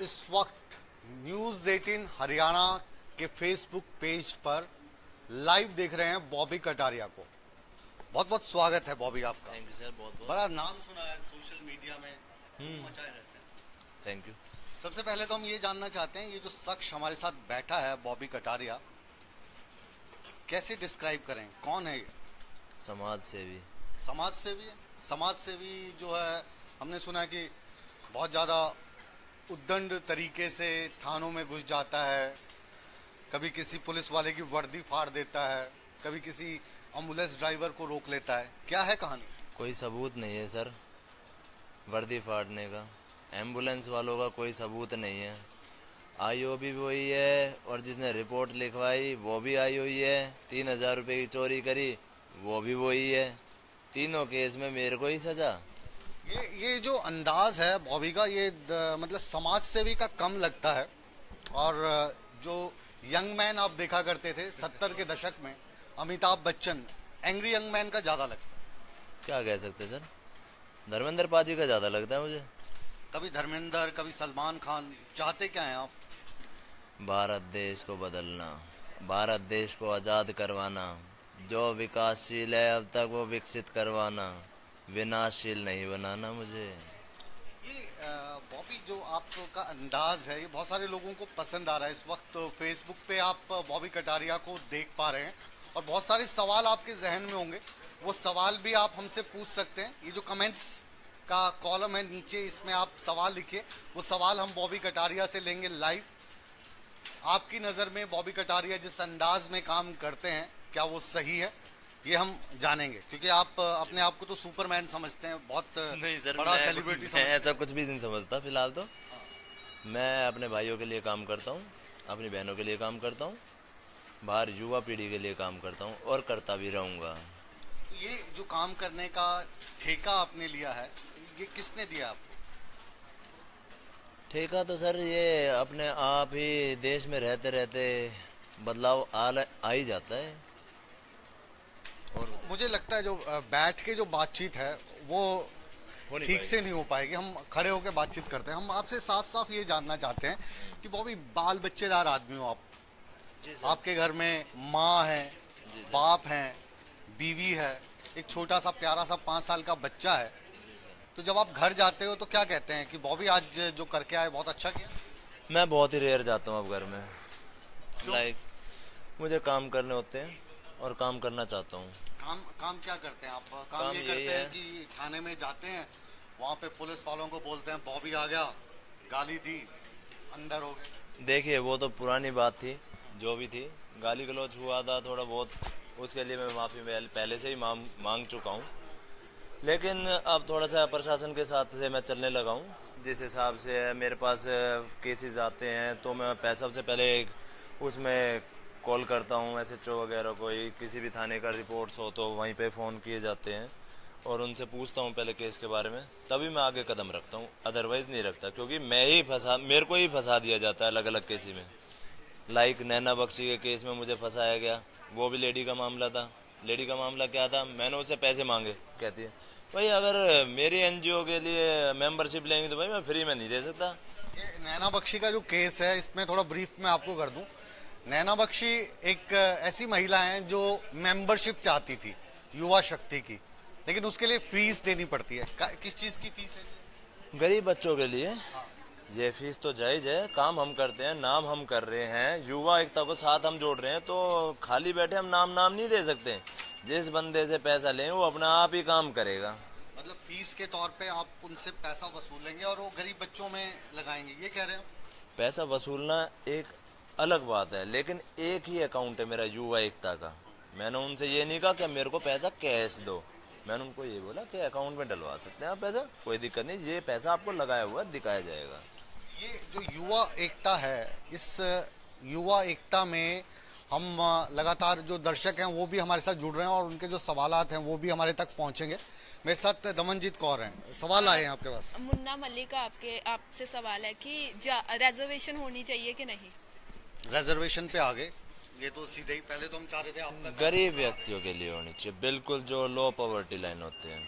इस वक्त न्यूज 18 हरियाणा के फेसबुक पेज पर लाइव देख रहे हैं बॉबी कटारिया को। बहुत बहुत स्वागत है बॉबी आपका। थैंक यू सर, बहुत बहुत। बड़ा नाम सुना है सोशल मीडिया में, मचाए रहते हैं। Thank you. सबसे पहले तो हम ये जानना चाहते हैं, ये जो शख्स हमारे साथ बैठा है बॉबी कटारिया, कैसे डिस्क्राइब करें, कौन है ये? समाज सेवी। समाज सेवी है। समाज सेवी जो है, हमने सुना है कि बहुत ज़्यादा उद्दंड तरीके से थानों में घुस जाता है, कभी किसी पुलिस वाले की वर्दी फाड़ देता है, कभी किसी एम्बुलेंस ड्राइवर को रोक लेता है। क्या है कहानी? कोई सबूत नहीं है सर वर्दी फाड़ने का, एम्बुलेंस वालों का कोई सबूत नहीं है। आईओ भी वही है और जिसने रिपोर्ट लिखवाई वो भी आई हुई है। 3000 रुपये की चोरी करी वो भी वही है। तीनों केस में मेरे को ही सजा। ये जो अंदाज है बॉबी का, ये मतलब समाज सेवी का कम लगता है। और जो यंग मैन आप देखा करते थे 70 के दशक में, Amitabh Bachchan, angry young man का ज्यादा लगता है। क्या कह सकते सर, धर्मेंद्र पाजी का ज्यादा लगता है मुझे। कभी धर्मेंद्र, कभी सलमान खान। चाहते क्या हैं आप? भारत देश को बदलना, भारत देश को आज़ाद करवाना, जो विकासशील है अब तक वो विकसित करवाना, विनाशशील नहीं बनाना मुझे। ये बॉबी जो आपका अंदाज है, ये बहुत सारे लोगों को पसंद आ रहा है। इस वक्त फेसबुक पे आप बॉबी कटारिया को देख पा रहे हैं और बहुत सारे सवाल आपके जहन में होंगे, वो सवाल भी आप हमसे पूछ सकते हैं। ये जो कमेंट्स का कॉलम है नीचे, इसमें आप सवाल लिखिए, वो सवाल हम बॉबी कटारिया से लेंगे लाइव। आपकी नज़र में बॉबी कटारिया जिस अंदाज में काम करते हैं, क्या वो सही है, ये हम जानेंगे। क्योंकि आप अपने आप को तो सुपरमैन समझते हैं, बहुत नहीं सर, बड़ा सेलिब्रिटी समझते हैं। ऐसा कुछ भी नहीं समझता फिलहाल तो। मैं अपने भाइयों के लिए काम करता हूँ, अपनी बहनों के लिए काम करता हूँ, बाहर युवा पीढ़ी के लिए काम करता हूँ और करता भी रहूँगा। ये जो काम करने का ठेका आपने लिया है, ये किसने दिया आपको? ठेका तो सर ये अपने आप ही देश में रहते रहते बदलाव आ ही जाता है। और मुझे लगता है जो बैठ के जो बातचीत है वो ठीक से नहीं हो पाएगी। हम खड़े होकर बातचीत करते हैं। हम आपसे साफ साफ ये जानना चाहते हैं कि बॉबी, बाल बच्चेदार आदमी हो आप, आपके घर में माँ है, बाप है, बीवी है, एक छोटा सा प्यारा सा 5 साल का बच्चा है। तो जब आप घर जाते हो तो क्या कहते हैं कि बॉबी आज जो करके आए बहुत अच्छा किया? मैं बहुत ही रेयर जाता हूँ अब घर में। लाइक मुझे काम करने होते हैं और काम करना चाहता हूँ। काम क्या करते हैं आप? काम ये करते हैं कि थाने में जाते हैं, वहाँ पे पुलिस वालों को बोलते हैं बॉबी आ गया, गाली दी, अंदर हो गए? देखिए वो तो पुरानी बात थी, जो भी थी, गाली गलौज हुआ था थोड़ा बहुत, उसके लिए मैं माफ़ी पहले से ही मांग चुका हूँ। लेकिन अब थोड़ा सा प्रशासन के साथ से मैं चलने लगा हूँ। जिस हिसाब से मेरे पास केसेस आते हैं तो मैं सबसे पहले उसमें कॉल करता हूँ SHO वगैरह को, किसी भी थाने का रिपोर्ट्स हो तो वहीं पे फ़ोन किए जाते हैं और उनसे पूछता हूँ पहले केस के बारे में, तभी मैं आगे कदम रखता हूँ, अदरवाइज़ नहीं रखता। क्योंकि मेरे को ही फंसा दिया जाता है अलग अलग केस में। लाइक नैना बख्शी के केस में मुझे फंसाया गया, वो भी लेडी का मामला था। लेडी का मामला क्या था, मैंने उससे पैसे मांगे, कहती है भाई अगर मेरी NGO के लिए मेंबरशिप लेंगे तो भाई मैं फ्री में नहीं दे सकता। ये नैना बख्शी का जो केस है, इसमें थोड़ा ब्रीफ में आपको कर दूं। नैना बख्शी एक ऐसी महिला है जो मेंबरशिप चाहती थी युवा शक्ति की, लेकिन उसके लिए फीस देनी पड़ती है। किस चीज की फीस है? गरीब बच्चों के लिए। ये फीस तो जायज है, काम हम करते हैं, नाम हम कर रहे हैं, युवा एकता को साथ हम जोड़ रहे हैं, तो खाली बैठे हम नाम नहीं दे सकते। जिस बंदे से पैसा लें वो अपना आप ही काम करेगा। मतलब फीस के तौर पे आप उनसे पैसा वसूलेंगे और वो गरीब बच्चों में लगाएंगे, ये कह रहे हो? पैसा वसूलना एक अलग बात है, लेकिन एक ही अकाउंट है मेरा युवा एकता का। मैंने उनसे ये नहीं कहा कि मेरे को पैसा कैश दो, मैंने उनको ये बोला कि अकाउंट में डलवा सकते हैं आप पैसा, कोई दिक्कत नहीं, ये पैसा आपको लगाया हुआ दिखाया जाएगा। ये जो युवा एकता है, इस युवा एकता में हम लगातार जो दर्शक हैं वो भी हमारे साथ जुड़ रहे हैं और उनके जो सवालात हैं वो भी हमारे तक पहुंचेंगे। मेरे साथ दमनजीत कौर हैं, सवाल आए हैं आपके पास। मुन्ना मल्लिक का आपसे सवाल है कि रिजर्वेशन होनी चाहिए कि नहीं? रिजर्वेशन पे आगे, ये तो सीधे ही, पहले तो हम चाह रहे थे आपका गरीब व्यक्तियों के लिए होनी चाहिए, बिल्कुल जो लो पॉवर्टी लाइन होते हैं।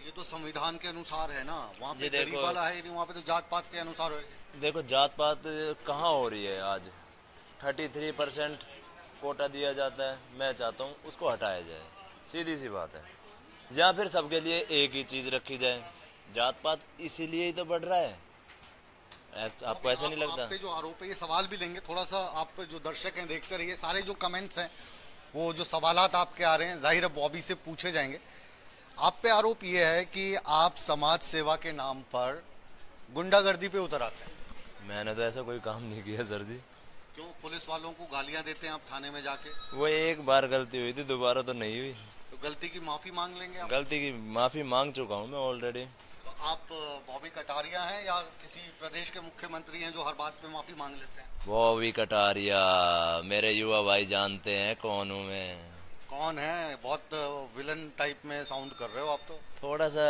ये तो संविधान के अनुसार है ना, वहाँ पे जी देखो- गरीब वाला है नहीं, वहाँ पे तो जात पात के अनुसार होगी। देखो जात पात कहाँ हो रही है आज, 33% कोटा दिया जाता है, मैं चाहता हूँ उसको हटाया जाए, सीधी सी बात है। या फिर सबके लिए एक ही चीज रखी जाए, जात पात इसीलिए ही तो बढ़ रहा है। आपको ऐसा नहीं लगता? आप पे जो आरोप है, ये सवाल भी लेंगे, थोड़ा सा आप जो दर्शक हैं देखते रहिए, सारे जो कमेंट्स हैं वो जो सवालात आपके आ रहे हैं जाहिर है बॉबी से पूछे जाएंगे। आप पे आरोप ये है कि आप समाज सेवा के नाम पर गुंडागर्दी पे उतर आते हैं। मैंने तो ऐसा कोई काम नहीं किया सर जी। क्यों पुलिस वालों को गालियां देते हैं आप थाने में जाके? वो एक बार गलती हुई थी, दोबारा तो नहीं हुई। तो गलती की माफी मांग लेंगे आप? गलती की माफी मांग चुका हूँ मैं ऑलरेडी। तो आप बॉबी कटारिया हैं या किसी प्रदेश के मुख्यमंत्री हैं जो हर बात पे माफी मांग लेते हैं? बॉबी कटारिया, मेरे युवा भाई जानते हैं कौन हूँ मैं। कौन है? बहुत विलन टाइप में साउंड कर रहे हो आप तो। थोड़ा सा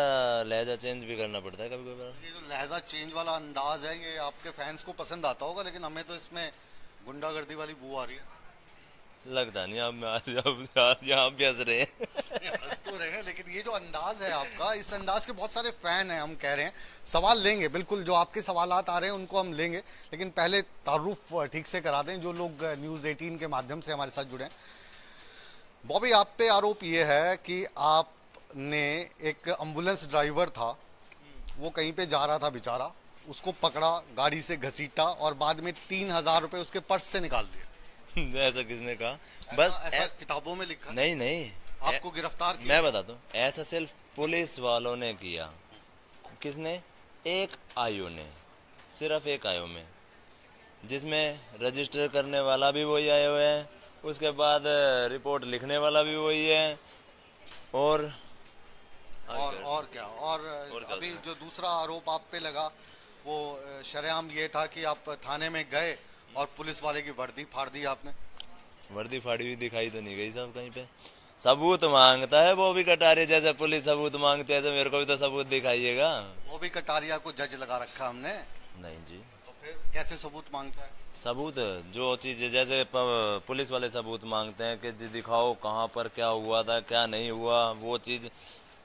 लहजा चेंज भी करना पड़ता है कभी कभी। ये जो लहजा चेंज वाला अंदाज है ये आपके फैंस को पसंद आता होगा, लेकिन हमें तो इसमें गुंडागर्दी वाली बू आ रही है। लगता नहीं आप यहाँ भी हंस रहे हैं। हंस तो रहे हैं, लेकिन ये जो अंदाज है आपका, इस अंदाज के बहुत सारे फैन हैं। हम कह रहे हैं सवाल लेंगे, बिल्कुल जो आपके सवालात आ रहे हैं उनको हम लेंगे, लेकिन पहले तारुफ ठीक से करा दें जो लोग न्यूज़ 18 के माध्यम से हमारे साथ जुड़े हैं। बॉबी, आप पे आरोप ये है कि आपने एक एम्बुलेंस ड्राइवर था, वो कहीं पे जा रहा था बेचारा, उसको पकड़ा, गाड़ी से घसीटा और बाद में 3,000 रुपए उसके पर्स से निकाल दिए। ऐसा किसने कहा? बस ऐसा किताबों में लिखा। नहीं आपको गिरफ्तार किया? मैं बताता हूँ, ऐसा सिर्फ पुलिस वालों ने किया। किसने? एक आयु ने, सिर्फ एक आयु में, जिसमें रजिस्टर करने वाला भी वही आए हुए हैं, उसके बाद रिपोर्ट लिखने वाला भी वही है, और क्या और अभी जो दूसरा आरोप आप पे लगा वो शरेआम ये था कि आप थाने में गए और पुलिस वाले की वर्दी फाड़ दी आपने। वर्दी फाड़ी हुई दिखाई तो नहीं गई साहब कहीं पे। सबूत मांगता है बॉबी कटारिया, जैसे पुलिस सबूत मांगती है तो मेरे को भी तो सबूत दिखाइएगा। बॉबी कटारिया को जज लगा रखा हमने। नहीं जी। तो फिर कैसे सबूत मांगता है? सबूत जो चीज जैसे पुलिस वाले सबूत मांगते हैं कि जी दिखाओ कहाँ पर क्या हुआ था क्या नहीं हुआ, वो चीज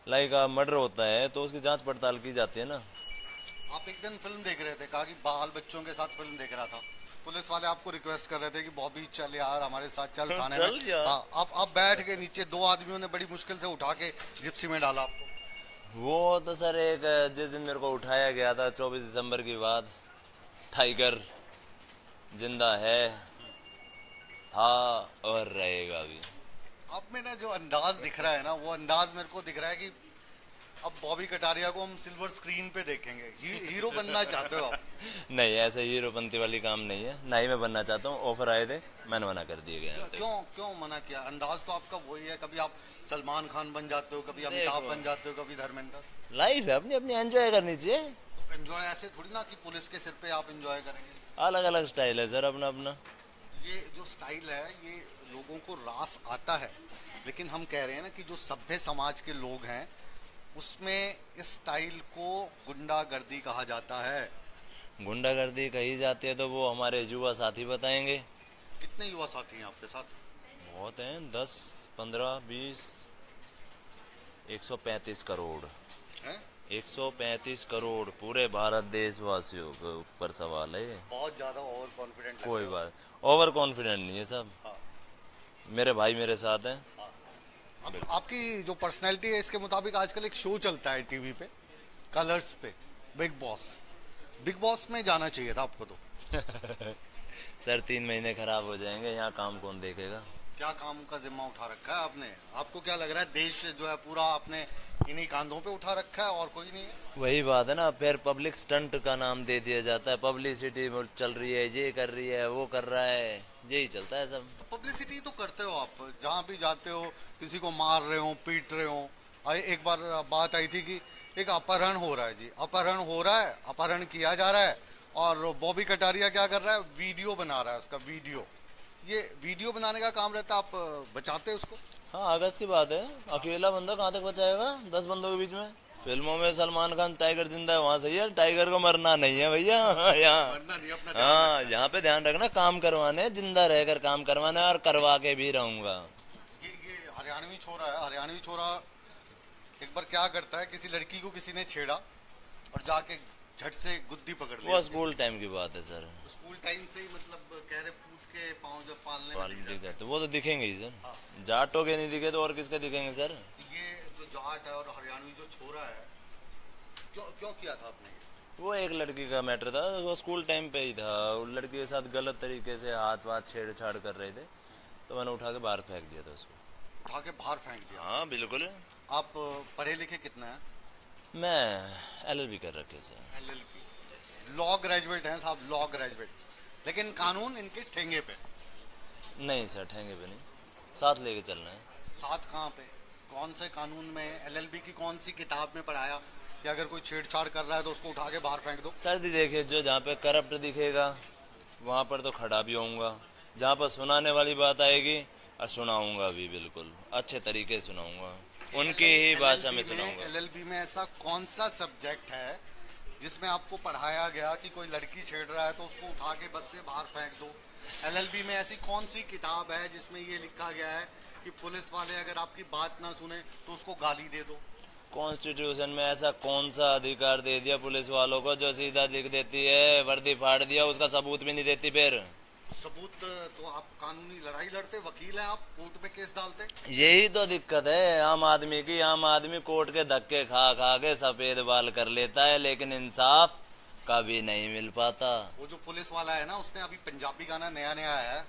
लाइक मर्डर होता है तो उसकी जांच पड़ताल की जाती है ना। आप एक दिन फिल्म देख रहे थे, कहा कि बाल बच्चों के साथ फिल्म देख रहा था, पुलिस वाले आपको रिक्वेस्ट कर रहे थे कि बॉबी चल यार हमारे साथ चल थाने चल में। यार। हाँ, आप बैठ के नीचे, दो आदमियों ने बड़ी मुश्किल से उठा के जिप्सी में डाला आपको। वो तो सर एक जिस दिन मेरे को उठाया गया था 24 दिसंबर की बात, टाइगर जिंदा है, था और रहेगा भी। आप में ना जो अंदाज दिख रहा है ना, वो अंदाज मेरे को दिख रहा है कि अब बॉबी कटारिया को हम सिल्वर स्क्रीन पे देखेंगे। हीरो बनना चाहते हो आप? नहीं, ऐसे हीरोपंती वाली काम नहीं है, ना ही मैं बनना चाहता हूँ। ऑफर आए थे, मैंने मना कर दिए गए। क्यों मना किया? अंदाज तो आपका वही है, कभी आप सलमान खान बन जाते हो, कभी अमिताभ बन जाते हो, कभी धर्मेंद्र। लाइफ है अपनी अपनी, एंजॉय करनी चाहिए। तो एंजॉय ऐसे थोड़ी ना कि पुलिस के सिर पे आप एंजॉय करेंगे। अलग अलग स्टाइल है सर अपना अपना। ये जो स्टाइल है ये लोगों को रास आता है, लेकिन हम कह रहे हैं ना कि जो सभ्य समाज के लोग हैं उसमें इस स्टाइल को गुंडागर्दी कहा जाता है। गुंडागर्दी कही जाती है तो वो हमारे युवा साथी बताएंगे। कितने युवा साथी हैं आपके साथ? बहुत हैं, 10, 15, 20, 135 करोड़ हैं? 135 करोड़ पूरे भारत देशवासियों के ऊपर सवाल है ये। बहुत ज्यादा ओवर कॉन्फिडेंट। कोई बात ओवर कॉन्फिडेंट नहीं है सब। हाँ। मेरे भाई मेरे साथ हैं। अब आपकी जो पर्सनैलिटी है इसके मुताबिक आजकल एक शो चलता है टीवी पे, कलर्स पे, बिग बॉस। बिग बॉस में जाना चाहिए था आपको तो। सर 3 महीने खराब हो जाएंगे, यहाँ काम कौन देखेगा? क्या काम का जिम्मा उठा रखा है आपने? आपको क्या लग रहा है देश जो है पूरा आपने इन्हीं कांधों पे उठा रखा है और कोई नहीं है? वही बात है ना, फिर पब्लिक स्टंट का नाम दे दिया जाता है, पब्लिसिटी चल रही है, ये कर रही है, वो कर रहा है, यही चलता है सब। पब्लिसिटी तो करते हो आप, जहाँ भी जाते हो किसी को मार रहे हो, पीट रहे हो। एक बार बात आई थी कि एक अपहरण हो रहा है जी, अपहरण हो रहा है, अपहरण किया जा रहा है और बॉबी कटारिया क्या कर रहा है, वीडियो बना रहा है उसका वीडियो। ये वीडियो बनाने का काम रहता है, आप बचाते हैं उसको? हाँ, अगस्त की बात है, अकेला बंदा कहाँ तक बचाएगा 10 बंदों के बीच में। फिल्मों में सलमान खान टाइगर जिंदा है, वहाँ सही है, टाइगर को मरना नहीं है भैया। यहाँ हाँ, यहाँ पे ध्यान रखना, काम करवाने, जिंदा रहकर काम करवाने, और करवा के भी रहूंगा। ये हरियाणवी छोरा है, हरियाणवी छोरा एक बार क्या करता है, किसी लड़की को किसी ने छेड़ा और जाके झट से गुद्दी पकड़ ली। वो स्कूल टाइम की बात है सर। स्कूल टाइम से ही मतलब कह रहे पूत के पाँव जब पालने में दिख दिख जाते वो तो दिखेंगे ही सर। हाँ। जाटों के नहीं दिखे तो और किसके दिखेंगे सर। ये जो जाट है और हरियाणवी जो छोरा है, क्यों क्यों किया था आपने? वो एक लड़की का मैटर था, वो स्कूल टाइम पे ही था। उस लड़की के साथ गलत तरीके से हाथ वाथ छेड़छाड़ कर रहे थे, तो मैंने उठा के बाहर फेंक दिया था उसको। उठा के बाहर फेंक दिया? हाँ बिल्कुल। आप पढ़े लिखे कितने हैं? मैं LLB कर रखे सर। LLB लॉ ग्रेजुएट हैं साहब, लॉ ग्रेजुएट, लेकिन कानून इनके ठेंगे पे। नहीं सर ठेंगे पे नहीं, साथ लेके चलना है। साथ कहाँ पे? कौन से कानून में? LLB की कौन सी किताब में पढ़ाया कि अगर कोई छेड़छाड़ कर रहा है तो उसको उठा के बाहर फेंक दो? सर देखिए, जो जहाँ पे करप्ट दिखेगा वहाँ पर तो खड़ा भी होऊंगा, जहाँ पर सुनाने वाली बात आएगी और सुनाऊंगा भी, बिल्कुल अच्छे तरीके से सुनाऊंगा, उनकी ही भाषा में सुनाऊंगा। LLB में ऐसा कौन सा सब्जेक्ट है जिसमें आपको पढ़ाया गया कि कोई लड़की छेड़ रहा है तो उसको उठा के बस से बाहर फेंक दो? LLB में ऐसी कौन सी किताब है जिसमें ये लिखा गया है कि पुलिस वाले अगर आपकी बात ना सुने तो उसको गाली दे दो? कॉन्स्टिट्यूशन में ऐसा कौन सा अधिकार दे दिया पुलिस वालों को जो सीधा लिख देती है वर्दी फाड़ दिया, उसका सबूत भी नहीं देती? फिर सबूत तो आप कानूनी लड़ाई लड़ते, वकील हैं आप, कोर्ट में केस डालते। यही तो दिक्कत है आम आदमी की। आम आदमी कोर्ट के धक्के खा खा के सफेद बाल कर लेता है, लेकिन इंसाफ कभी नहीं मिल पाता। वो जो पुलिस वाला है ना, उसने अभी पंजाबी गाना नया नया आया है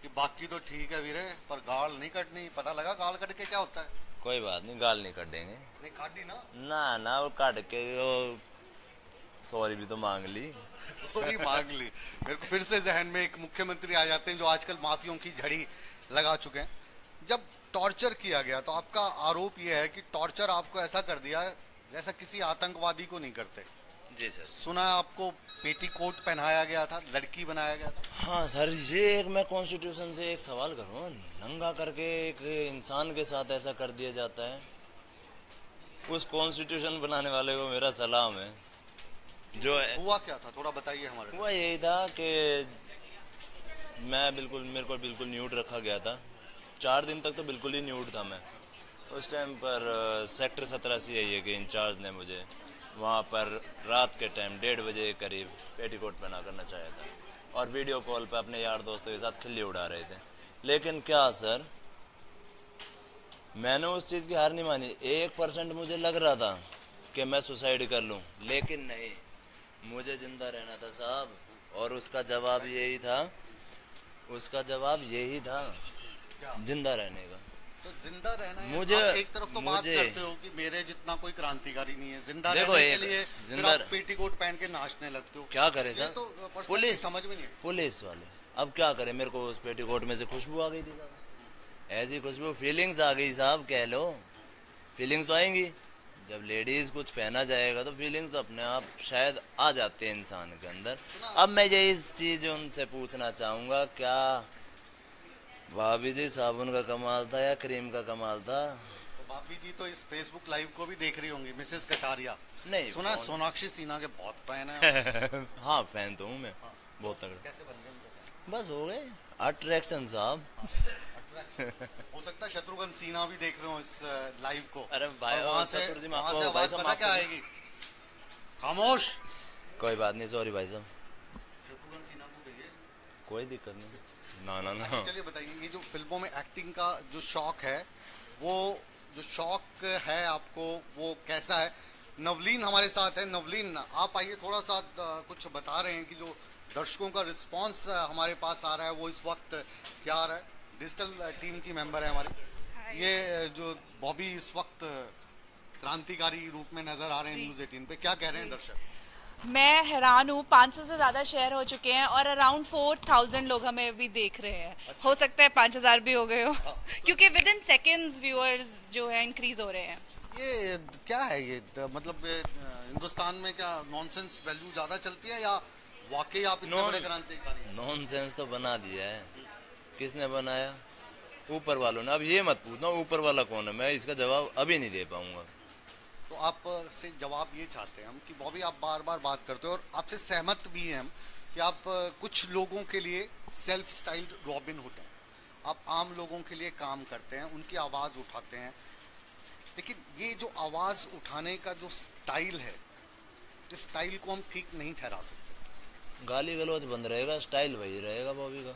कि बाकी तो ठीक है वीरे पर गाल नहीं कटनी। पता लगा गाल कट के क्या होता है? कोई बात नहीं, गाल नहीं कट देंगे। नहीं काटी ना? ना वो काट के वो सॉरी भी तो मांग ली। सॉरी मांग ली। मेरे को फिर से जहन में एक मुख्यमंत्री आ जाते हैं जो आजकल माफियों की झड़ी लगा चुके हैं। जब टॉर्चर किया गया तो आपका आरोप यह है कि टॉर्चर आपको ऐसा कर दिया जैसा किसी आतंकवादी को नहीं करते। जी सर। सुना है आपको पेटीकोट पहनाया गया था, लड़की बनाया गया था? हाँ सर, ये एक मैं कॉन्स्टिट्यूशन से एक सवाल करूँ, नंगा करके एक इंसान के साथ ऐसा कर दिया जाता है। उस कॉन्स्टिट्यूशन बनाने वाले को मेरा सलाम है। जो हुआ क्या था थोड़ा बताइए हमारे। हुआ यही था कि मेरे को बिल्कुल न्यूड रखा गया था। 4 दिन तक तो बिल्कुल ही न्यूड था मैं। उस टाइम पर सेक्टर 17 CIA के इंचार्ज ने मुझे वहाँ पर रात के टाइम 1:30 बजे करीब पेटीकोट पहना करना चाहा था और वीडियो कॉल पे अपने यार दोस्तों के साथ खिल्ली उड़ा रहे थे। लेकिन क्या सर, मैंने उस चीज़ की हार नहीं मानी। 1% मुझे लग रहा था कि मैं सुसाइड कर लूँ, लेकिन नहीं, मुझे जिंदा रहना था साहब। और उसका जवाब यही था, जिंदा रहने का। तो जिंदा रहना है। मुझे आप एक तरफ तो बात करते हो कि मेरे जितना कोई क्रांतिकारी नहीं है, जिंदा देखो रहने के लिए फिर आप पेटीकोट पहन के नाचने लगते हो। क्या करे सर, तो पुलिस समझ में नहीं। पुलिस वाले अब क्या करे, मेरे को उस पेटीकोट में से खुशबू आ गई थी साहब, ऐसी खुशबू, फीलिंग्स आ गई साहब, कह लो। फीलिंग्स तो आएंगी जब लेडीज कुछ पहना जाएगा, तो फीलिंग्स तो अपने आप शायद आ जाते हैं इंसान के अंदर। अब मैं यही चीज उनसे पूछना चाहूंगा, क्या भाभी जी साबुन का कमाल था या क्रीम का कमाल था? तो भाभी जी तो इस फेसबुक लाइव को भी देख रही होंगी, मिसेस कटारिया। नहीं सुना सोनाक्षी सिन्हा के बहुत फैन है। हाँ फैन तो हूँ मैं, बहुत तगड़ा। कैसे बन गए? बस हो गए अट्रैक्शन साहब। हो सकता है शत्रुघ्न सिन्हा भी देख रहे हो इस लाइव को। अरे भाई वहाँ से आवाज पता क्या आएगी? खामोश। कोई बात नहीं, सॉरी भाई साहब। शत्रुघ्न सिन्हा को कहिए कोई दिक्कत नहीं। ना अच्छा चलिए बताइए, ये जो फिल्मों में एक्टिंग का जो शौक है, वो जो शौक है आपको वो कैसा है? नवलीन हमारे साथ है। नवलीन आप आइए, थोड़ा सा कुछ बता रहे हैं कि जो दर्शकों का रिस्पांस हमारे पास आ रहा है वो इस वक्त क्या आ रहा है। डिजिटल टीम की मेंबर है हमारी। ये जो बॉबी इस वक्त क्रांतिकारी रूप में नजर आ रहे हैं न्यूज़ 18 पे, क्या कह रहे हैं दर्शक? मैं हैरान हूँ, 500 से ज्यादा शेयर हो चुके हैं और अराउंड 4000 लोग हमें अभी देख रहे हैं। अच्छा। हो सकता है 5000 भी हो गए हो। क्योंकि विद इन सेकेंड्स व्यूअर्स जो है इंक्रीज हो रहे हैं। ये क्या है? ये मतलब हिंदुस्तान में क्या नॉनसेंस वैल्यू ज्यादा चलती है या वाकई आप इतने बड़े क्रांतिकारी? नॉनसेंस तो बना दिया है। किसने बनाया? ऊपर वालों ने। अब ये मत पूछना ऊपर वाला कौन है, मैं इसका जवाब अभी नहीं दे पाऊंगा। तो आप से जवाब ये चाहते हैं हम कि बॉबी आप बार बार बात करते हो और आपसे सहमत भी हैं हम कि आप कुछ लोगों के लिए सेल्फ स्टाइल्ड रॉबिन हुड हैं। आप आम लोगों के लिए काम करते हैं, उनकी आवाज उठाते हैं। लेकिन ये जो आवाज उठाने का जो स्टाइल है, इस स्टाइल को हम ठीक नहीं ठहरा सकते। गाली गलौज बंद रहेगा, स्टाइल वही रहेगा बॉबी का।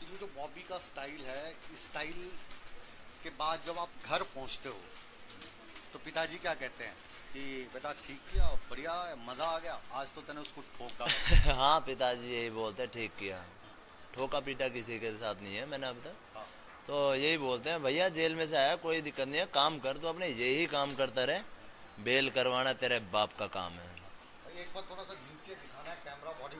ये जो बॉबी का स्टाइल है, इस स्टाइल के बाद जब आप घर पहुंचते हो तो पिताजी क्या कहते हैं कि बेटा ठीक किया, बढ़िया, मजा आ गया, आज तो तूने उसको ठोक डाला। हाँ, पिताजी यही बोलते हैं, ठीक किया। ठोका पीटा किसी के साथ नहीं है मैंने अब तक। हाँ। तो यही बोलते हैं, भैया जेल में से आया, कोई दिक्कत नहीं है, काम कर, तो अपने यही काम करता रहे, बेल करवाना तेरे बाप का काम है। एक बार थोड़ा सा नीचे दिखाना है कैमरा, बॉडी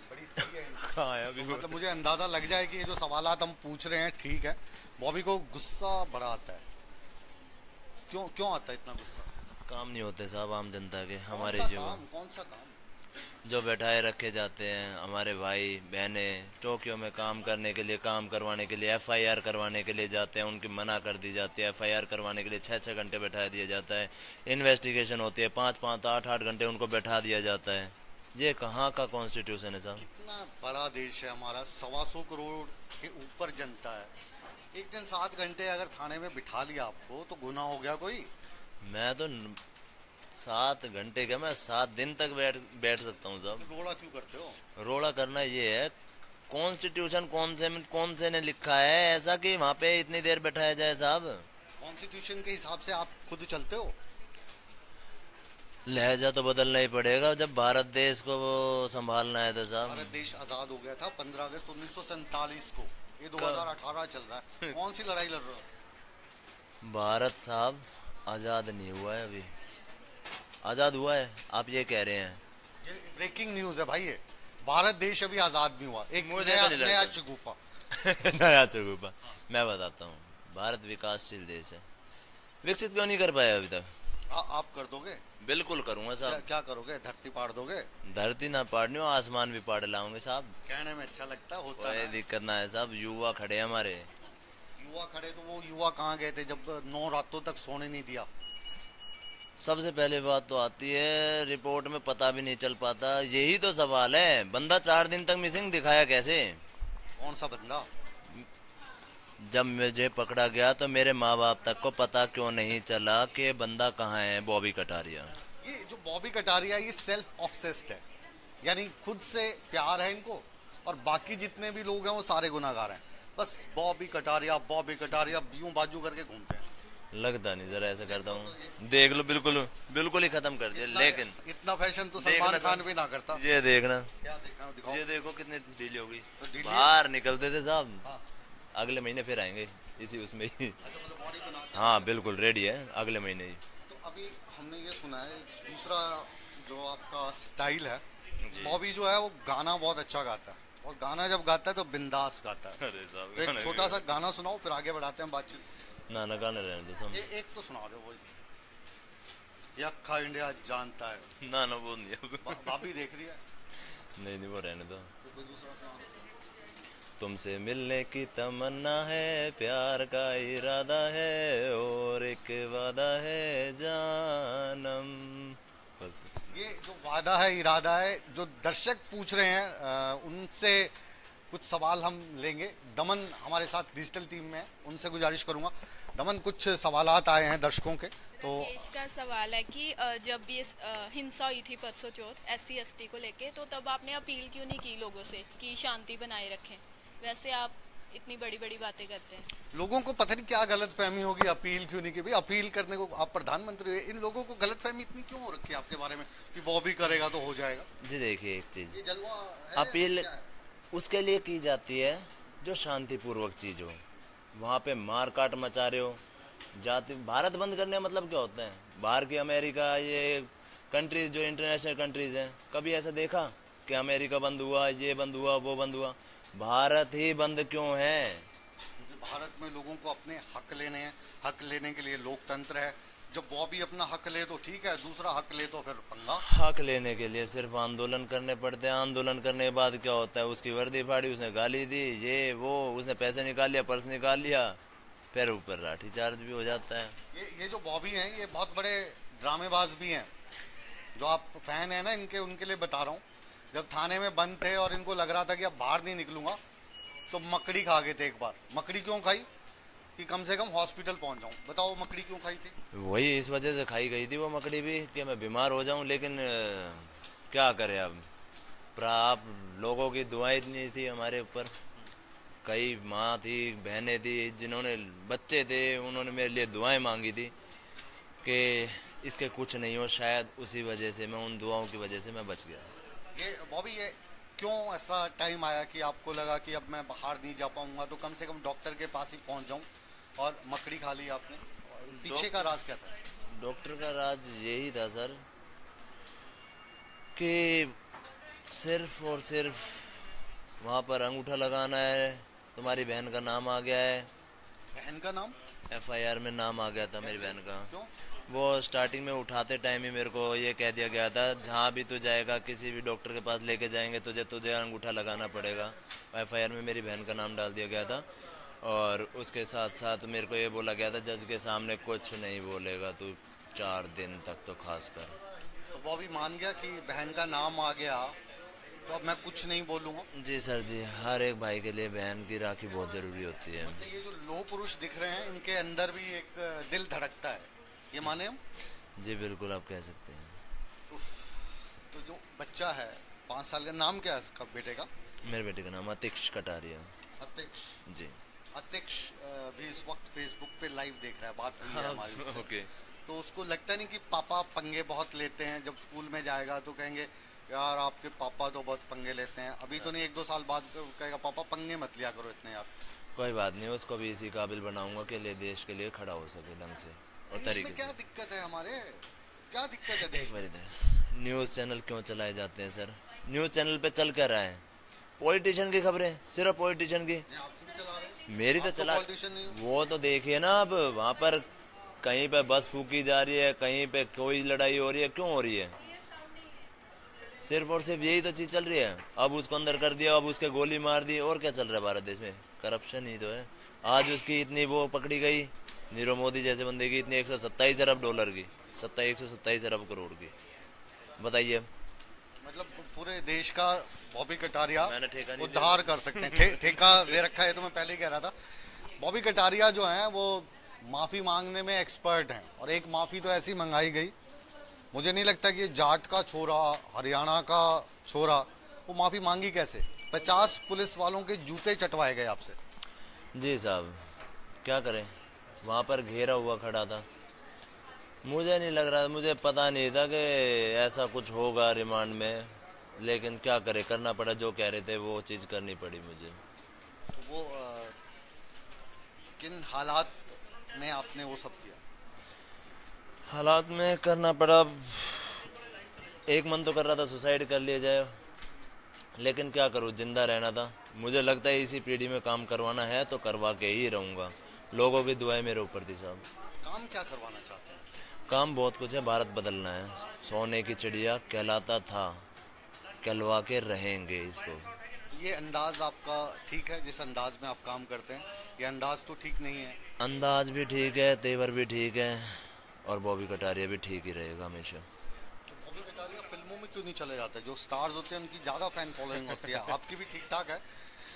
बड़ी सही है इनकी। कहाँ है अभी? मतलब मुझे अंदाजा लग जाए कि ये जो सवालात हम पूछ रहे हैं ठीक है। बॉबी को गुस्सा बड़ा आता है, क्यों आता है इतना गुस्सा? काम नहीं होते साहब आम जनता के, हमारे कौन सा काम? जो बैठाए रखे जाते हैं हमारे भाई बहनें, टोक्यो में काम करने के लिए, काम करवाने के लिए, FIR करवाने के लिए जाते हैं, उनकी मना कर दी जाती है। FIR करवाने के लिए 6-6 घंटे बैठा दिया जाता है, इन्वेस्टिगेशन होती है 5-5, 8-8 घंटे उनको बैठा दिया जाता है। ये कहाँ का कॉन्स्टिट्यूशन है साहब? इतना बड़ा देश है हमारा, 125 करोड़ के ऊपर जनता है। एक दिन 7 घंटे अगर थाने में बिठा लिया आपको तो गुनाह हो गया कोई? मैं तो 7 घंटे का, मैं 7 दिन तक बैठ सकता हूँ साहब। रोड़ा क्यों करते हो? रोड़ा करना ये है, कॉन्स्टिट्यूशन कौन से ने लिखा है ऐसा कि वहाँ पे इतनी देर बैठाया जाए साहब? कॉन्स्टिट्यूशन के हिसाब से आप खुद चलते हो? लहजा तो बदलना ही पड़ेगा जब भारत देश को संभालना है तो साहब। भारत देश आजाद हो गया था 15 अगस्त 1947 को, ये 2018 चल रहा है। कौन सी लड़ाई लड़ रहे हो? भारत साहब आजाद नहीं हुआ है अभी। आजाद हुआ है आप ये कह रहे हैं? ये ब्रेकिंग न्यूज है भाई, ये भारत देश अभी आजाद नहीं हुआ। एक मुझे नया शगुफा। नया शगुफा। मैं बताता हूँ, भारत विकासशील देश है, विकसित क्यों नहीं कर पाया अभी तक? आप कर दोगे? बिल्कुल करूंगा साहब। क्या करोगे? धरती पाड़ दोगे? धरती ना पाड़नी हो, आसमान भी पाड़ लाऊंगे साहब। कहने में अच्छा लगता है, होता कोई दिक्कत ना है साहब। युवा खड़े हैं हमारे। युवा खड़े तो वो युवा कहाँ गए थे जब 9 रातों तक सोने नहीं दिया? सबसे पहले बात तो आती है, रिपोर्ट में पता भी नहीं चल पाता, यही तो सवाल है। बंदा 4 दिन तक मिसिंग दिखाया कैसे? कौन सा बंदा? जब मुझे पकड़ा गया तो मेरे माँ बाप तक को पता क्यों नहीं चला कि बंदा कहाँ है? बॉबी कटारिया। ये जो बॉबी कटारिया, ये सेल्फ ऑब्सेस्ड है, यानी खुद से प्यार है इनको, और बाकी जितने भी लोग हैं वो सारे गुनाहगार हैं। बस बॉबी कटारिया यूं बाजू करके घूमते हैं। लगता नहीं, जरा ऐसा करता हूँ, देख लो, बिल्कुल ही खत्म कर दिया। लेकिन इतना फैशन तो सलमान खान भी ना करता। ये देखना, क्या देखना, दिखाओ। ये देखो कितनी ढीली हो गई। तो बाहर निकलते थे साहब। हाँ। अगले महीने फिर आएंगे इसी उसमें ही। अच्छा, मतलब बॉडी बनाते हैं। हाँ बिल्कुल रेडी है, अगले महीने ही। तो अभी हमने ये सुना है, दूसरा जो आपका स्टाइल है, बॉबी जो है वो गाना बहुत अच्छा गाता है, और गाना जब गाता है तो बिंदास गाता है। अरे साहब, तो एक छोटा सा गाना सुनाओ, फिर आगे बढ़ाते हैं बातचीत। ना गाने रहने दो सब। एक तो सुना दो, वो ये अक्खा इंडिया जानता है। ना वो नहीं। भाभी देख रही है? नहीं वो रहने दो। तो कोई दूसरा सुना दो। तुमसे मिलने की तमन्ना है, प्यार का इरादा है, और एक वादा है जानम। बस ये जो वादा है, इरादा है, जो दर्शक पूछ रहे हैं उनसे कुछ सवाल हम लेंगे। दमन हमारे साथ डिजिटल टीम में है, उनसे गुजारिश करूंगा। दमन, कुछ सवालात आए हैं दर्शकों के। तो राकेश का सवाल है कि जब ये हिंसा हुई थी परसों चौथ SC ST को लेके, तो तब आपने अपील क्यों नहीं की लोगों से कि शांति बनाए रखें? वैसे आप इतनी बड़ी बड़ी बातें करते हैं। लोगों को पता नहीं क्या गलत फहमी होगी, अपील क्यों नहीं की? भाई अपील करने को आप प्रधानमंत्री हुए, इन लोगों को गलत फहमी इतनी क्यों हो रखी है आपके बारे में कि बॉबी करेगा तो हो जाएगा? जी देखिए, एक चीज, ये जलवा है, अपील क्या है? उसके लिए की जाती है जो शांतिपूर्वक चीज हो। वहाँ पे मार काट मचा रहे हो, जाति भारत बंद करने का मतलब क्या होता है? बाहर की अमेरिका, ये कंट्रीज जो इंटरनेशनल कंट्रीज हैं, कभी ऐसा देखा कि अमेरिका बंद हुआ, ये बंद हुआ, वो बंद हुआ? भारत ही बंद क्यों है? क्योंकि भारत में लोगों को अपने हक लेने हैं, हक लेने के लिए लोकतंत्र है। जब बॉबी अपना हक ले तो ठीक है, दूसरा हक ले तो फिर पंगा। हक लेने के लिए सिर्फ आंदोलन करने पड़ते हैं। आंदोलन करने के बाद क्या होता है? उसकी वर्दी फाड़ी, उसने गाली दी, ये वो, उसने पैसे निकाल लिया, पर्स निकाल लिया, फिर ऊपर लाठी चार्ज भी हो जाता है। ये जो बॉबी हैं, ये बहुत बड़े ड्रामेबाज भी हैं। जो आप फैन है ना इनके, उनके लिए बता रहा हूँ, जब थाने में बंद थे और इनको लग रहा था कि अब बाहर नहीं निकलूंगा, तो मकड़ी खा गए थे एक बार। मकड़ी क्यों खाई? कि कम से कम हॉस्पिटल पहुंच जाऊं। बताओ मकड़ी क्यों खाई थी? वही इस वजह से खाई गई थी वो मकड़ी भी कि मैं बीमार हो जाऊं, लेकिन क्या करें अब। पर आप लोगों की दुआएं इतनी थी हमारे ऊपर, कई माँ थी, बहनें थी, जिन्होंने बच्चे थे, उन्होंने मेरे लिए दुआएं मांगी थी कि इसके कुछ नहीं हो। शायद उसी वजह से मैं, उन दुआओं की वजह से मैं बच गया। ये बॉबी, ये क्यों ऐसा टाइम आया कि आपको लगा कि अब मैं बाहर नहीं जा पाऊंगा तो कम से कम डॉक्टर के पास ही पहुंच जाऊं, और मकड़ी खा ली आपने? पीछे का राज क्या था? डॉक्टर का राज यही था सर कि सिर्फ और सिर्फ वहाँ पर अंगूठा लगाना है, तुम्हारी बहन का नाम आ गया है। बहन का नाम? FIR में नाम आ गया था मेरी बहन का। क्यों? वो स्टार्टिंग में उठाते टाइम ही मेरे को ये कह दिया गया था, जहाँ भी तू जाएगा किसी भी डॉक्टर के पास लेके जाएंगे तुझे अंगूठा लगाना पड़ेगा। FIR में मेरी बहन का नाम डाल दिया गया था, और उसके साथ साथ मेरे को ये बोला गया था जज के सामने कुछ नहीं बोलेगा तू 4 दिन तक, तो खास कर। तो बॉबी मान गया कि बहन का नाम आ गया तो अब मैं कुछ नहीं बोलूंगा? जी सर जी, हर एक भाई के लिए बहन की राखी बहुत ज़रूरी होती है। मतलब ये जो लोह पुरुष दिख रहे हैं, इनके अंदर भी एक दिल धड़कता है, ये माने हम? जी बिल्कुल, आप कह सकते हैं। तो जो बच्चा है 5 साल का, नाम क्या है इसका बेटे का? मेरे बेटे का नाम अतिक्ष कटारिया। अतिक्ष जी। अतिक्ष भी इस वक्त फेसबुक पे लाइव देख रहा है, बात हुई है हमारी उससे। ओके। तो उसको लगता नहीं कि पापा पंगे बहुत लेते हैं? जब स्कूल में जाएगा तो कहेंगे यार आपके पापा तो बहुत पंगे लेते हैं, अभी तो नहीं 1-2 साल बाद कहेगा पापा पंगे मत लिया करो इतने यार। कोई बात नहीं, उसको भी इसी काबिल बनाऊंगा कि लिए देश के लिए खड़ा हो सके ढंग से और तरीके इसमें क्या से। दिक्कत है हमारे, क्या दिक्कत है एक देश बार इधर, न्यूज़ चैनल क्यों चलाए जाते हैं सर? न्यूज़ चैनल पे चल क्या रहा है? पॉलिटिशियन की खबरें, सिर्फ पॉलिटिशियन की। में? आपकी भी चला रहे हैं? मेरी तो आप चला, पॉलिटिशियन नहीं हो। वो तो देखिए ना, अब वहाँ पर कहीं पे बस फूकी जा रही है, कहीं पे कोई लड़ाई हो रही है, क्यों हो रही है? सिर्फ और सिर्फ यही तो चीज चल रही है। अब उसको अंदर कर दिया, अब उसके गोली मार दी, और क्या चल रहा है भारत देश में? करप्शन ही तो है। आज उसकी इतनी वो पकड़ी गई, नीरव मोदी जैसे बंदे की इतनी 127 अरब डॉलर की, 127 अरब करोड़ की, बताइए। मतलब पूरे देश का बॉबी कटारिया मैंने ठेका नहीं उद्धार कर सकते हैं। ठेका दे रखा है, तो मैं पहले ही कह रहा था। बॉबी कटारिया जो है वो माफी मांगने में एक्सपर्ट हैं, और एक माफी तो ऐसी मंगाई गई, मुझे नहीं लगता कि जाट का छोरा, हरियाणा का छोरा, वो माफी मांगी कैसे? 50 पुलिस वालों के जूते चटवाए गए आपसे। जी साहब, क्या करें, वहाँ पर घेरा हुआ खड़ा था। मुझे नहीं लग रहा, मुझे पता नहीं था कि ऐसा कुछ होगा रिमांड में, लेकिन क्या करे, करना पड़ा। जो कह रहे थे वो चीज़ करनी पड़ी मुझे। तो वो किन हालात में आपने वो सब किया? हालात में करना पड़ा। एक मन तो कर रहा था सुसाइड कर लिया जाए, लेकिन क्या करूँ, जिंदा रहना था। मुझे लगता है इसी पीढ़ी में काम करवाना है तो करवा के ही रहूँगा। लोगों की दुआएं मेरे ऊपर थी साहब। काम क्या करवाना चाहते हैं? काम बहुत कुछ है, भारत बदलना है। सोने की चिड़िया कहलाता था, कहलवा के रहेंगे इसको। ये अंदाज आपका ठीक है, जिस अंदाज में आप काम करते हैं? ये अंदाज तो ठीक नहीं है। अंदाज भी ठीक है, तेवर भी ठीक है, और बॉबी कटारिया भी ठीक ही रहेगा हमेशा। तो बॉबी कटारिया फिल्मों में क्यों नहीं चले जाते? जो स्टार्स होते हैं उनकी ज्यादा फैन फॉलोइंग होती है, आपकी भी ठीक ठाक है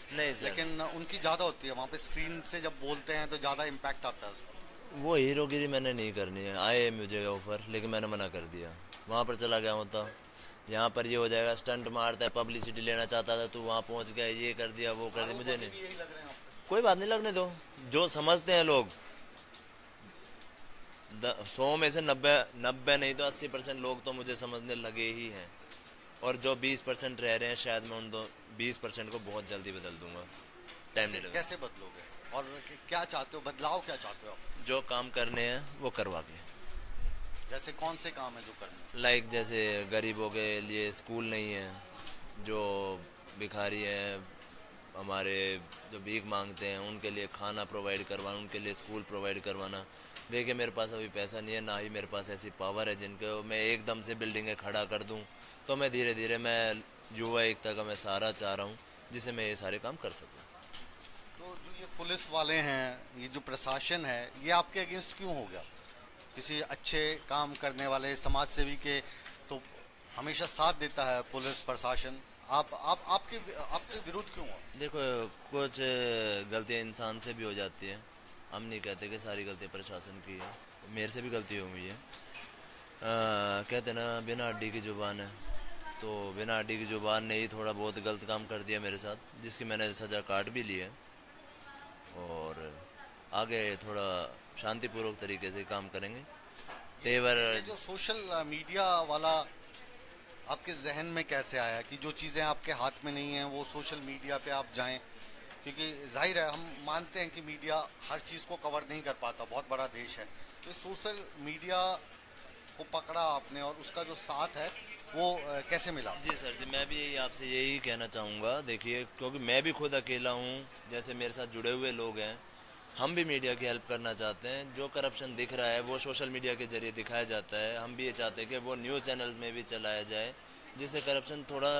नहीं सर, लेकिन उनकी ज्यादा होती है। वहाँ पे स्क्रीन से जब बोलते हैं तो ज्यादा इम्पैक्ट आता है उसका। वो हीरोगिरी मैंने नहीं करनी है। आए मुझे ऑफर, लेकिन मैंने मना कर दिया। वहाँ पर चला गया होता, यहाँ पर ये हो जाएगा, स्टंट मारता है, पब्लिसिटी लेना चाहता था, तू वहाँ पहुँच गया, ये कर दिया, वो कर दिया, मुझे नहीं। यही लग रहे हैं आपको? कोई बात नहीं, लगने दो। जो समझते हैं लोग, 100 में से 90 नहीं तो 80% लोग तो मुझे समझने लगे ही हैं, और जो 20% रह रहे हैं, शायद मैं उन 20% को बहुत जल्दी बदल दूंगा। टाइम नहीं लगेगा। कैसे बदलोगे, और क्या चाहते हो, बदलाव क्या चाहते हो आप? जो काम करने हैं वो करवा के। जैसे कौन से काम है जो करने? लाइक जैसे गरीबों के लिए स्कूल नहीं है, जो भिखारी हैं हमारे, जो भीख मांगते हैं, उनके लिए खाना प्रोवाइड करवाना, उनके लिए स्कूल प्रोवाइड करवाना। देखिए मेरे पास अभी पैसा नहीं है, ना ही मेरे पास ऐसी पावर है जिनको मैं एकदम से बिल्डिंगें खड़ा कर दूं। तो मैं धीरे धीरे, मैं युवा एकता का मैं सहारा चाह रहा हूं, जिससे मैं ये सारे काम कर सकूं। तो जो ये पुलिस वाले हैं, ये जो प्रशासन है, ये आपके अगेंस्ट क्यों हो गया? किसी अच्छे काम करने वाले समाज सेवी के तो हमेशा साथ देता है पुलिस प्रशासन, आपके विरुद्ध क्यों हुआ? देखो, कुछ गलतियां इंसान से भी हो जाती हैं, हम नहीं कहते कि सारी गलती प्रशासन की है, मेरे से भी गलती हुई है। कहते ना बिना हड्डी की जुबान है, तो बिना हड्डी की जुबान ने ही थोड़ा बहुत गलत काम कर दिया मेरे साथ, जिसकी मैंने सज़ा काट भी ली है। और आगे थोड़ा शांतिपूर्वक तरीके से काम करेंगे। तेवर ये जो सोशल मीडिया वाला आपके जहन में कैसे आया कि जो चीज़ें आपके हाथ में नहीं हैं वो सोशल मीडिया पे आप जाएं? क्योंकि जाहिर है हम मानते हैं कि मीडिया हर चीज़ को कवर नहीं कर पाता, बहुत बड़ा देश है, तो सोशल मीडिया को पकड़ा आपने और उसका जो साथ है वो कैसे मिला? जी सर जी, मैं भी आपसे यही कहना चाहूँगा। देखिए, क्योंकि मैं भी खुद अकेला हूँ, जैसे मेरे साथ जुड़े हुए लोग हैं, हम भी मीडिया की हेल्प करना चाहते हैं। जो करप्शन दिख रहा है वो सोशल मीडिया के जरिए दिखाया जाता है। हम भी ये चाहते हैं कि वो न्यूज़ चैनल में भी चलाया जाए, जिससे करप्शन थोड़ा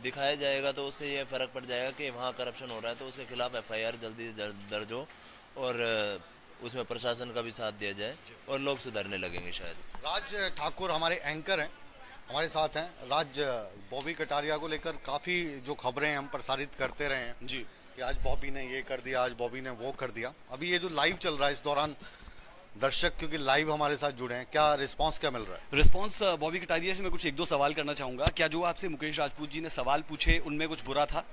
दिखाया जाएगा तो उससे ये फ़र्क पड़ जाएगा कि वहाँ करप्शन हो रहा है, तो उसके खिलाफ FIR जल्दी दर्ज हो और उसमें प्रशासन का भी साथ दिया जाए और लोग सुधरने लगेंगे शायद। राज ठाकुर हमारे एंकर हैं, हमारे साथ हैं। राज, बॉबी कटारिया को लेकर काफ़ी जो खबरें हम प्रसारित करते रहे हैं जी कि आज बॉबी ने ये कर दिया, आज बॉबी ने वो कर दिया। अभी ये जो लाइव चल रहा है इस दौरान दर्शक क्योंकि लाइव हमारे साथ जुड़े हैं, क्या रिस्पांस क्या मिल रहा है? रिस्पांस बॉबी कटारिया से मैं कुछ एक दो सवाल करना चाहूंगा। क्या जो आपसे मुकेश राजपूत जी ने सवाल पूछे उनमें कुछ बुरा था?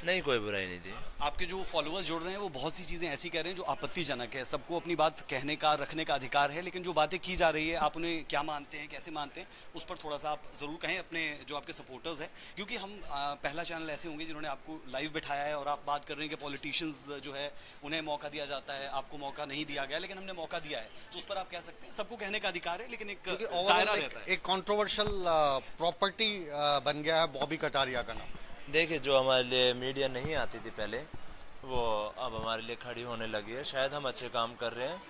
नहीं, कोई बुराई नहीं थी। आपके जो फॉलोअर्स जुड़ रहे हैं वो बहुत सी चीजें ऐसी कह रहे हैं जो आपत्तिजनक है। सबको अपनी बात कहने का, रखने का अधिकार है, लेकिन जो बातें की जा रही है आप उन्हें क्या मानते हैं, कैसे मानते हैं, उस पर थोड़ा सा आप जरूर कहें अपने जो आपके सपोर्टर्स हैं। क्योंकि हम पहला चैनल ऐसे होंगे जिन्होंने आपको लाइव बैठाया है और आप बात कर रहे हैं कि पॉलिटिशियंस जो है उन्हें मौका दिया जाता है, आपको मौका नहीं दिया गया, लेकिन हमने मौका दिया है, तो उस पर आप कह सकते हैं सबको कहने का अधिकार है, लेकिन एक दायरा रहता है। एक कंट्रोवर्शियल प्रॉपर्टी बन गया है बॉबी कटारिया का नाम। देखिए, जो हमारे लिए मीडिया नहीं आती थी पहले, वो अब हमारे लिए खड़ी होने लगी है। शायद हम अच्छे काम कर रहे हैं,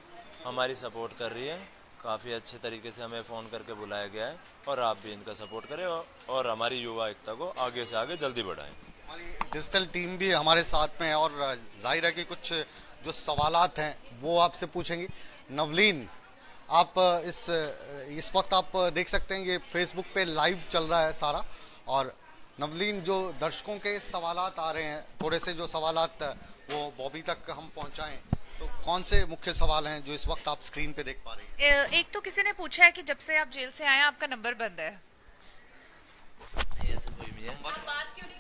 हमारी सपोर्ट कर रही है, काफ़ी अच्छे तरीके से हमें फ़ोन करके बुलाया गया है और आप भी इनका सपोर्ट करें और हमारी युवा एकता को आगे से आगे जल्दी बढ़ाएं। हमारी डिजिटल टीम भी हमारे साथ में है और जाहिर है कि कुछ जो सवालात हैं वो आपसे पूछेंगी। नवलीन, आप इस वक्त आप देख सकते हैं ये फेसबुक पे लाइव चल रहा है सारा, और नवलीन जो दर्शकों के सवालात आ रहे हैं, थोड़े से जो सवालात वो बॉबी तक हम पहुंचाएं, तो कौन से मुख्य सवाल हैं जो इस वक्त आप स्क्रीन पे देख पा रही हैं? एक तो किसी ने पूछा है कि जब से आप जेल से आए आपका नंबर बंद है। ऐसा कोई भी है,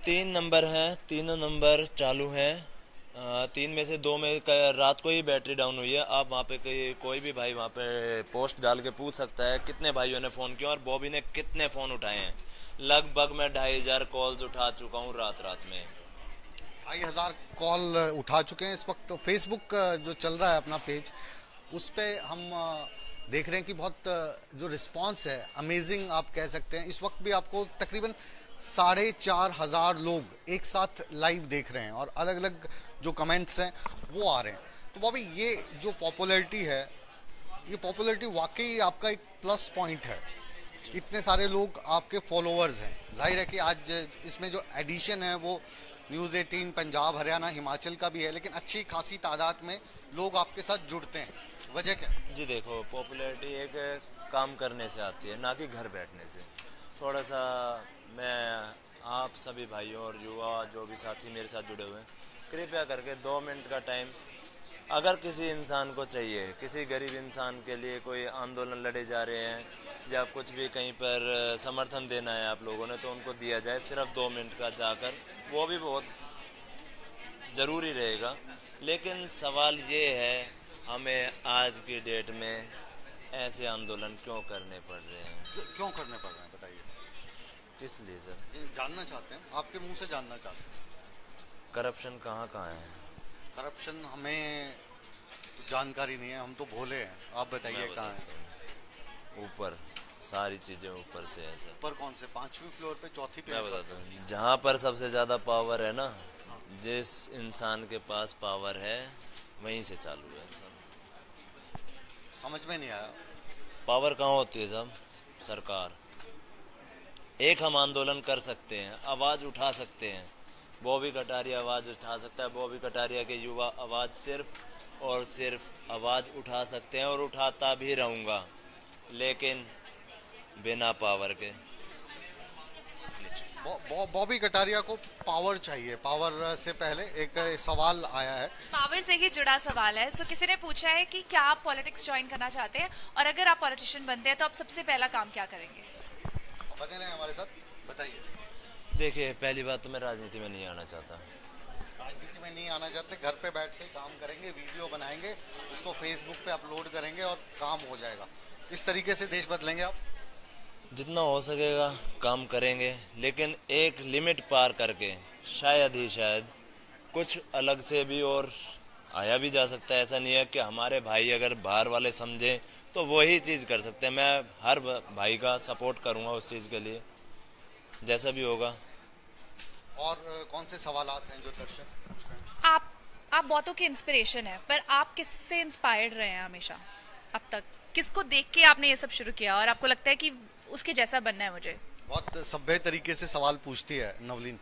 3 नंबर हैं, तीनों नंबर चालू हैं। 3 में से 2 में रात को ही बैटरी डाउन हुई है। आप वहाँ पे कोई भी भाई वहाँ पे पोस्ट डाल के पूछ सकता है कितने भाइयों ने फ़ोन किया और बॉबी ने कितने फ़ोन उठाए हैं। लगभग मैं 2500 कॉल्स उठा चुका हूँ रात में। 2500 कॉल उठा चुके हैं इस वक्त। फेसबुक जो चल रहा है अपना पेज, उस पे हम देख रहे हैं कि बहुत जो रिस्पांस है अमेजिंग आप कह सकते हैं। इस वक्त भी आपको तकरीबन 4500 लोग एक साथ लाइव देख रहे हैं और अलग अलग जो कमेंट्स हैं वो आ रहे हैं। तो बॉबी, ये जो पॉपुलैरिटी है, ये पॉपुलैरिटी वाकई आपका एक प्लस पॉइंट है। इतने सारे लोग आपके फॉलोअर्स हैं। जाहिर है कि आज इसमें जो एडिशन है वो न्यूज़ 18 पंजाब, हरियाणा, हिमाचल का भी है, लेकिन अच्छी खासी तादाद में लोग आपके साथ जुड़ते हैं। वजह क्या? जी देखो, पॉपुलैरिटी एक काम करने से आती है, ना कि घर बैठने से। थोड़ा सा मैं आप सभी भाइयों और युवा जो भी साथी मेरे साथ जुड़े हुए हैं, कृपया करके 2 मिनट का टाइम अगर किसी इंसान को चाहिए, किसी गरीब इंसान के लिए कोई आंदोलन लड़े जा रहे हैं या कुछ भी कहीं पर समर्थन देना है आप लोगों ने, तो उनको दिया जाए सिर्फ 2 मिनट का जाकर, वो भी बहुत ज़रूरी रहेगा। लेकिन सवाल ये है, हमें आज की डेट में ऐसे आंदोलन क्यों करने पड़ रहे हैं? क्यों करने पड़ रहे हैं बताइए? किस लिए सर? ये जानना चाहते हैं, आपके मुंह से जानना चाहते हैं। करप्शन कहाँ कहाँ है? करप्शन हमें जानकारी नहीं है, हम तो भोले हैं। आप बताइए कहाँ है? ऊपर, सारी चीजें ऊपर से है सर। ऊपर कौन से? 5वीं फ्लोर पे, 4थी पे? मैं बताता हूँ, जहाँ पर सबसे ज्यादा पावर है ना, जिस इंसान के पास पावर है वहीं से चालू है सर। समझ में नहीं आया। पावर कहाँ होती है साहब? सरकार। एक हम आंदोलन कर सकते हैं, आवाज उठा सकते हैं। बॉबी कटारिया आवाज उठा सकता है। बॉबी कटारिया के युवा आवाज सिर्फ और सिर्फ आवाज उठा सकते हैं और उठाता भी रहूंगा, लेकिन बिना पावर के। बॉबी कटारिया को पावर चाहिए। पावर से पहले एक सवाल आया है। पावर से ही जुड़ा सवाल है। सो किसी ने पूछा है कि क्या आप पॉलिटिक्स ज्वाइन करना चाहते हैं, और अगर आप पॉलिटिशियन बनते हैं तो आप सबसे पहला काम क्या करेंगे? बने रहे हमारे साथ, बताइए। देखिए, पहली बात तो मैं राजनीति में नहीं आना चाहता। राजनीति में नहीं आना चाहते, घर पे बैठ के काम करेंगे, वीडियो बनाएंगे, उसको फेसबुक पे अपलोड करेंगे और काम हो जाएगा। इस तरीके से देश बदलेंगे आप? जितना हो सकेगा काम करेंगे, लेकिन एक लिमिट पार करके शायद ही शायद कुछ अलग से भी और आया भी जा सकता है। ऐसा नहीं है कि हमारे भाई अगर बाहर वाले समझें तो वही चीज़ कर सकते हैं। मैं हर भाई का सपोर्ट करूंगा उस चीज़ के लिए, जैसा भी होगा। और कौन से सवालात हैं जो दर्शक पूछ रहे हैं? आप बहुतों की इंस्पिरेशन है, पर आप किससे इंस्पायर्ड रहे हैं हमेशा अब तक? किसको देख के आपने ये सब शुरू किया और आपको लगता है कि उसके जैसा बनना है मुझे? बहुत सभ्य तरीके से सवाल पूछती है नवलीन।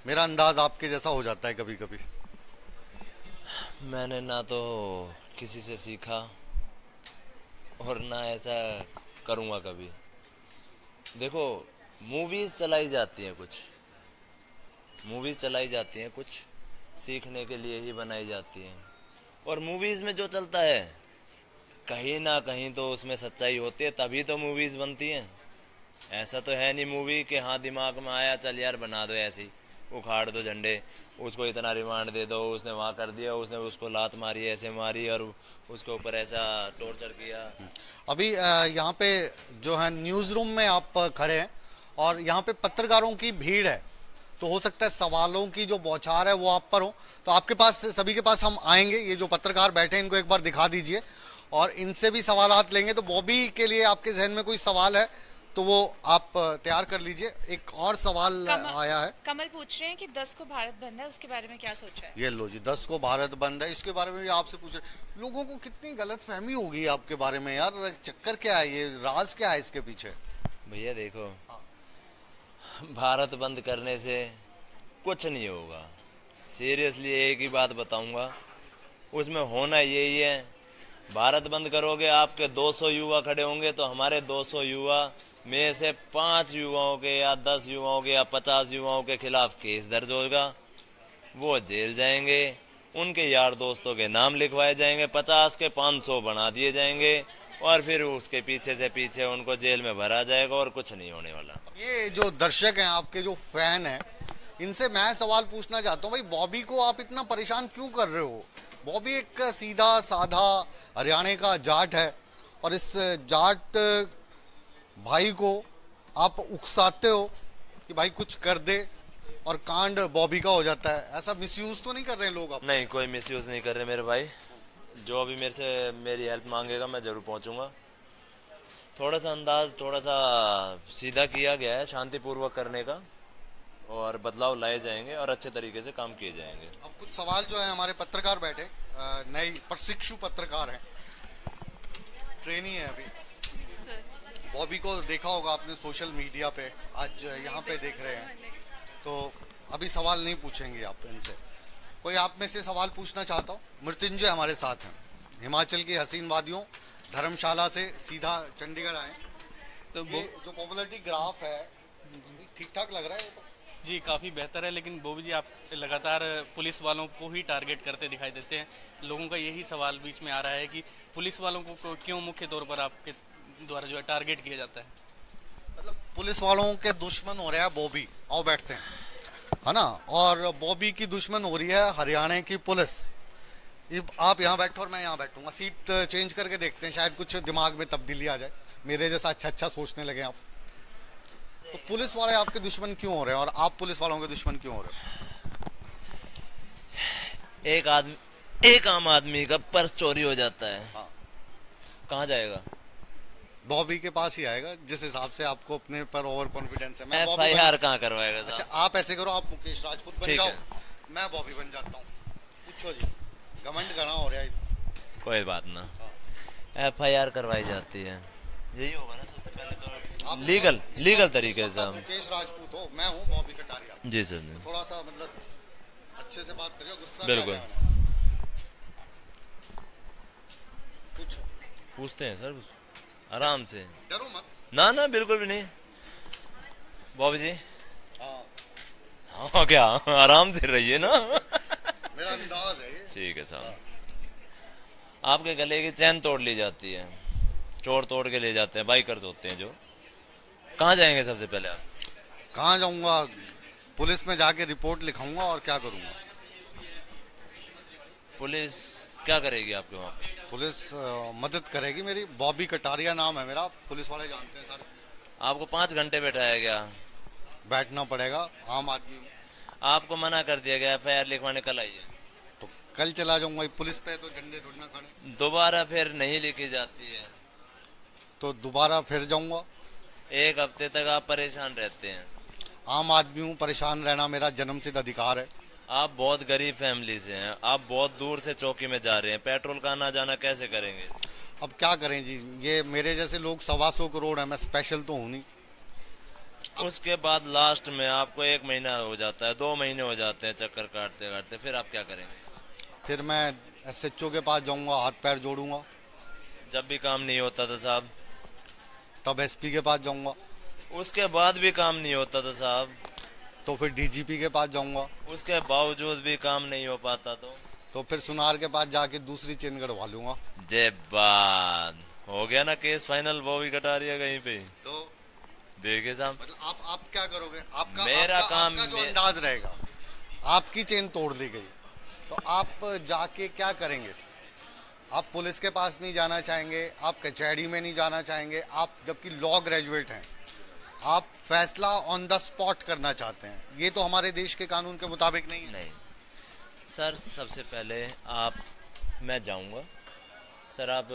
मेरा अंदाज आपके जैसा हो जाता है कभी कभी। मैंने ना तो किसी से सीखा और ना ऐसा करूँगा कभी। देखो, मूवीज़ चलाई जाती हैं, कुछ मूवीज़ चलाई जाती हैं, कुछ सीखने के लिए ही बनाई जाती हैं। और मूवीज़ में जो चलता है कहीं ना कहीं तो उसमें सच्चाई होती है, तभी तो मूवीज़ बनती हैं। ऐसा तो है नहीं मूवी कि हाँ दिमाग में आया चल यार बना दो, ऐसे ही उखाड़ दो झंडे, उसको इतना रिमांड दे दो, उसने वहाँ कर दिया, उसने उसको लात मारी, ऐसे मारी और उसके ऊपर ऐसा टॉर्चर किया। अभी यहाँ पे जो है न्यूज रूम में आप खड़े हैं और यहाँ पे पत्रकारों की भीड़ है, तो हो सकता है सवालों की जो बौछार है वो आप पर हो। तो आपके पास, सभी के पास हम आएंगे। ये जो पत्रकार बैठे हैं इनको एक बार दिखा दीजिए और इनसे भी सवालात लेंगे। तो बॉबी के लिए आपके जहन में कोई सवाल है तो वो आप तैयार कर लीजिए। एक और सवाल आया है। कमल पूछ रहे हैं कि 10 को भारत बंद है, उसके बारे में क्या सोचा है? ये लो जी, 10 को भारत बंद है, इसके बारे में भी आपसे पूछ रहे। लोगों को कितनी गलत फहमी होगी आपके बारे में यार, चक्कर क्या है, ये राज क्या है इसके पीछे? भैया देखो, भारत बंद करने से कुछ नहीं होगा। सीरियसली एक ही बात बताऊंगा, उसमें होना यही है, भारत बंद करोगे, आपके 200 युवा खड़े होंगे तो हमारे 200 युवा में से 5 युवाओं के या 10 युवाओं के या 50 युवाओं के खिलाफ केस दर्ज होगा, वो जेल जाएंगे, उनके यार दोस्तों के नाम लिखवाए जाएंगे, 50 के 500 बना दिए जाएंगे और फिर उसके पीछे से पीछे उनको जेल में भरा जाएगा और कुछ नहीं होने वाला। ये जो दर्शक हैं आपके, जो फैन हैं, इनसे मैं सवाल पूछना चाहता हूँ, भाई बॉबी को आप इतना परेशान क्यों कर रहे हो? बॉबी एक सीधा साधा हरियाणा का जाट है और इस जाट भाई को आप उकसाते हो कि भाई कुछ कर दे और कांड बॉबी का हो जाता है। ऐसा मिसयूज तो नहीं कर रहे हैं लोग? आप नहीं, कोई मिसयूज नहीं कर रहे मेरे भाई। जो अभी मेरे से मेरी हेल्प मांगेगा मैं जरूर पहुंचूंगा। थोड़ा सा अंदाज थोड़ा सा सीधा किया गया है, शांतिपूर्वक करने का, और बदलाव लाए जाएंगे और अच्छे तरीके से काम किए जाएंगे। अब कुछ सवाल जो है, हमारे पत्रकार बैठे, नए प्रशिक्षु पत्रकार हैं, ट्रेनी है अभी। बॉबी को देखा होगा आपने सोशल मीडिया पे, आज यहाँ पे देख रहे हैं, तो अभी सवाल नहीं पूछेंगे आप इनसे। कोई आप में से सवाल पूछना चाहता हूँ? मृत्युंजय हमारे साथ हैं, हिमाचल की हसीन वादियों धर्मशाला से सीधा चंडीगढ़ आए। तो ये जो पॉपुलैरिटी ग्राफ है ठीक ठाक लग रहा है? तो जी काफ़ी बेहतर है, लेकिन बॉबी जी आप लगातार पुलिस वालों को ही टारगेट करते दिखाई देते हैं। लोगों का यही सवाल बीच में आ रहा है कि पुलिस वालों को क्यों मुख्य तौर पर आपके द्वारा जो है टारगेट किया जाता है? मतलब पुलिस वालों के दुश्मन हो रहा है बॉबी। आओ बैठते हैं, है ना। और बॉबी की दुश्मन हो रही है हरियाणा की पुलिस। आप यहाँ बैठो और मैं यहाँ बैठूंगा, सीट चेंज करके देखते हैं, शायद कुछ दिमाग में तब्दीली आ जाए, मेरे जैसा अच्छा सोचने लगे आप। तो पुलिस वाले आपके दुश्मन क्यों हो रहे हैं और आप पुलिस वालों के दुश्मन क्यों हो रहे हैं? एक आम आदमी का पर्स चोरी हो जाता है, हाँ। कहाँ जाएगा? बॉबी के पास ही आएगा, जिस हिसाब से आपको अपने पर ओवर कॉन्फिडेंस है। FIR कहाँ करवाएगा साहब? अच्छा, आप ऐसे करो, आप मुकेश राजपूत बन जाओ, मैं बॉबी बन जाता हूँ। पूछो जी, घमंड करना हो रहा है। कोई बात ना, FIR करवाई जाती है, यही होगा ना सबसे पहले तो लीगल तरीके से। मुकेश राजपूत हो, मैं हूँ बॉबी कटारिया। जी सर। थोड़ा सा मतलब अच्छे से बात करिए, गुस्सा बिल्कुल। कुछ पूछते हैं सर आराम से, डरो मत। ना बिल्कुल भी नहीं। बॉबी जी, हाँ हाँ क्या, आराम से रहिए ना। मेरा अंदाज है ये। ठीक है साहब। आपके गले की चैन तोड़ ली जाती है, चोर तोड़ के ले जाते हैं, बाइकर्स होते हैं जो। कहाँ जाएंगे सबसे पहले आप? कहाँ जाऊंगा? पुलिस में जाके रिपोर्ट लिखाऊंगा और क्या करूंगा। पुलिस क्या करेगी आपके वहाँ पे? पुलिस मदद करेगी मेरी। बॉबी कटारिया नाम है मेरा, पुलिस वाले जानते हैं सारे। आपको 5 घंटे बैठाया गया, बैठना पड़ेगा, आम आदमी हूं। आपको मना कर दिया गया FIR लिखवाने कल आइए, तो कल चला जाऊंगा। पुलिस पे तो झंडे थोड़ी ना खड़े। दोबारा फिर नहीं लिखी जाती है तो दोबारा फिर जाऊंगा। 1 हफ्ते तक आप परेशान रहते हैं। आम आदमी हूँ, परेशान रहना मेरा जन्मसिद्ध अधिकार है। आप बहुत गरीब फैमिली से हैं, आप बहुत दूर से चौकी में जा रहे हैं, पेट्रोल का आना जाना कैसे करेंगे? अब क्या करें जी, ये मेरे जैसे लोग 125 करोड़ है, मैं स्पेशल तो हूँ नहीं। उसके बाद लास्ट में आपको 1 महीना हो जाता है, 2 महीने हो जाते हैं चक्कर काटते काटते, फिर आप क्या करेंगे? फिर मैं SHO के पास जाऊंगा, हाथ पैर जोड़ूंगा। जब भी काम नहीं होता तो साहब? तब SP के पास जाऊंगा। उसके बाद भी काम नहीं होता तो साहब? तो फिर DGP के पास जाऊंगा। उसके बावजूद भी काम नहीं हो पाता तो फिर सुनार के पास जाके दूसरी चेन गड़वा लूंगा। जय बात हो गया ना, केस फाइनल। बॉबी कटारिया कहीं पे। तो देखिए साहब, मतलब आप क्या करोगे? आपका मेरा काम आपका जो अंदाज रहेगा, आपकी चेन तोड़ दी गई तो आप जाके क्या करेंगे? आप पुलिस के पास नहीं जाना चाहेंगे, आप कचहरी में नहीं जाना चाहेंगे, आप जबकि लॉ ग्रेजुएट हैं, आप फैसला ऑन द स्पॉट करना चाहते हैं। ये तो हमारे देश के कानून के मुताबिक नहीं है। नहीं सर, सबसे पहले मैं जाऊंगा सर, आप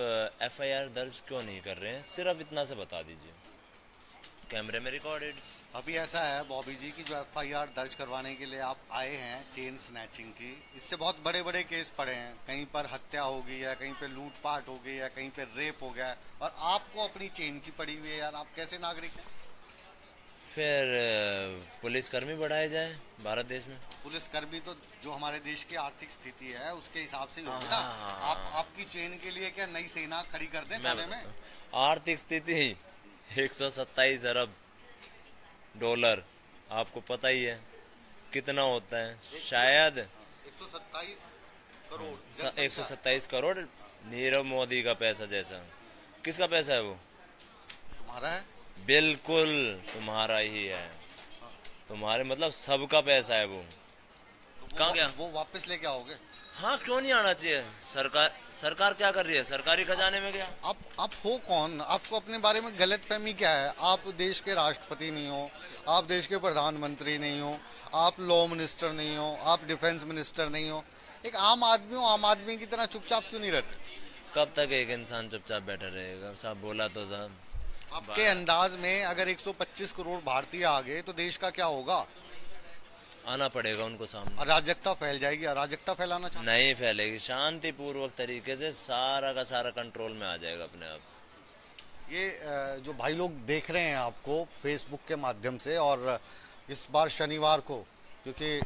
FIR दर्ज क्यों नहीं कर रहे हैं, सिर्फ इतना से बता दीजिए, कैमरे में रिकॉर्डेड। अभी ऐसा है बॉबी जी की जो FIR दर्ज करवाने के लिए आप आए हैं चेन स्नैचिंग की, इससे बहुत बड़े बड़े केस पड़े हैं। कहीं पर हत्या हो गई है, कहीं पे लूटपाट हो गई है, कहीं पे रेप हो गया है, और आपको अपनी चेन की पड़ी हुई है। यार आप कैसे नागरिक हैं? फिर पुलिसकर्मी बढ़ाए जाए भारत देश में। पुलिसकर्मी तो जो हमारे देश की आर्थिक स्थिति है उसके हिसाब से ही होगी ना। आपकी चेन के लिए क्या नई सेना खड़ी कर दें थाने में? आर्थिक स्थिति 127 अरब डॉलर, आपको पता ही है कितना होता है। शायद 127 करोड़। 127 करोड़ नीरव मोदी का पैसा जैसा। किसका पैसा है वो? तुम्हारा है। बिल्कुल तुम्हारा ही है। तुम्हारे मतलब सबका पैसा है वो। कहाँ गया? वो वापस लेके आओगे? हाँ, क्यों नहीं आना चाहिए? सरकार क्या कर रही है? सरकारी खजाने में गया। आप हो कौन? आपको अपने बारे में गलतफहमी क्या है? आप देश के राष्ट्रपति नहीं हो, आप देश के प्रधानमंत्री नहीं हो, आप लॉ मिनिस्टर नहीं हो, आप डिफेंस मिनिस्टर नहीं हो। एक आम आदमी हो, आम आदमी की तरह चुपचाप क्यों नहीं रहते? कब तक एक इंसान चुपचाप बैठा रहेगा? साहब बोला तो साहब। आपके अंदाज में अगर 125 करोड़ भारतीय आ गए तो देश का क्या होगा? आना पड़ेगा उनको सामने। अराजकता फैल जाएगी। अराजकता फैलाना चाहते? नहीं फैलेगी, शांति पूर्वक तरीके से सारा का सारा कंट्रोल में आ जाएगा अपने आप। ये जो भाई लोग देख रहे हैं आपको फेसबुक के माध्यम से, और इस बार शनिवार को, क्योंकि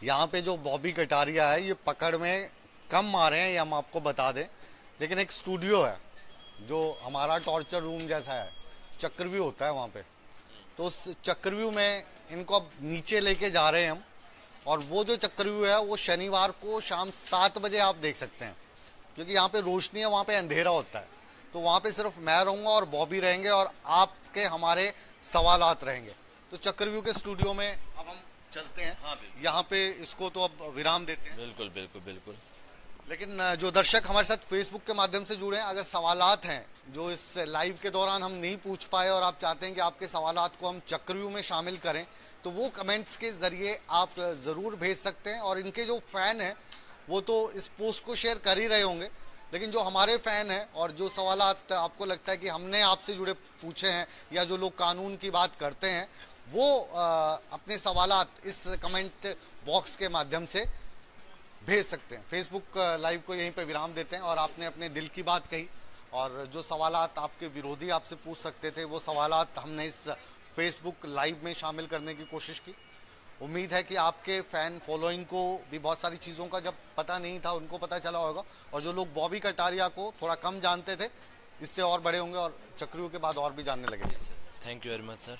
यहाँ पे जो बॉबी कटारिया है ये पकड़ में कम आ रहे हैं, ये हम आपको बता दें, लेकिन एक स्टूडियो है जो हमारा टॉर्चर रूम जैसा है, चक्रव्यूह होता है वहाँ पे, तो उस चक्रव्यूह में इनको अब नीचे लेके जा रहे हैं हम। और वो जो चक्रव्यूह है वो शनिवार को शाम 7 बजे आप देख सकते हैं, क्योंकि यहाँ पे रोशनी है, वहाँ पे अंधेरा होता है। तो वहाँ पे सिर्फ मैं रहूँगा और बॉबी रहेंगे और आपके हमारे सवालात रहेंगे। तो चक्रव्यूह के स्टूडियो में अब हम चलते हैं। हाँ, यहाँ पे इसको तो अब विराम देते हैं। बिल्कुल बिल्कुल बिल्कुल। लेकिन जो दर्शक हमारे साथ फेसबुक के माध्यम से जुड़े हैं, अगर सवालात हैं जो इस लाइव के दौरान हम नहीं पूछ पाए और आप चाहते हैं कि आपके सवालात को हम चक्रव्यूह में शामिल करें, तो वो कमेंट्स के जरिए आप जरूर भेज सकते हैं। और इनके जो फैन हैं वो तो इस पोस्ट को शेयर कर ही रहे होंगे, लेकिन जो हमारे फैन हैं और जो सवालात आपको लगता है कि हमने आपसे जुड़े पूछे हैं, या जो लोग कानून की बात करते हैं, वो अपने सवालात इस कमेंट बॉक्स के माध्यम से भेज सकते हैं। फेसबुक लाइव को यहीं पे विराम देते हैं। और आपने अपने दिल की बात कही, और जो सवालात आपके विरोधी आपसे पूछ सकते थे वो सवालात हमने इस फेसबुक लाइव में शामिल करने की कोशिश की। उम्मीद है कि आपके फैन फॉलोइंग को भी बहुत सारी चीज़ों का जब पता नहीं था उनको पता चला होगा, और जो लोग बॉबी कटारिया को थोड़ा कम जानते थे इससे और बड़े होंगे और चक्रव्यूह के बाद और भी जानने लगे। Thank you very much sir.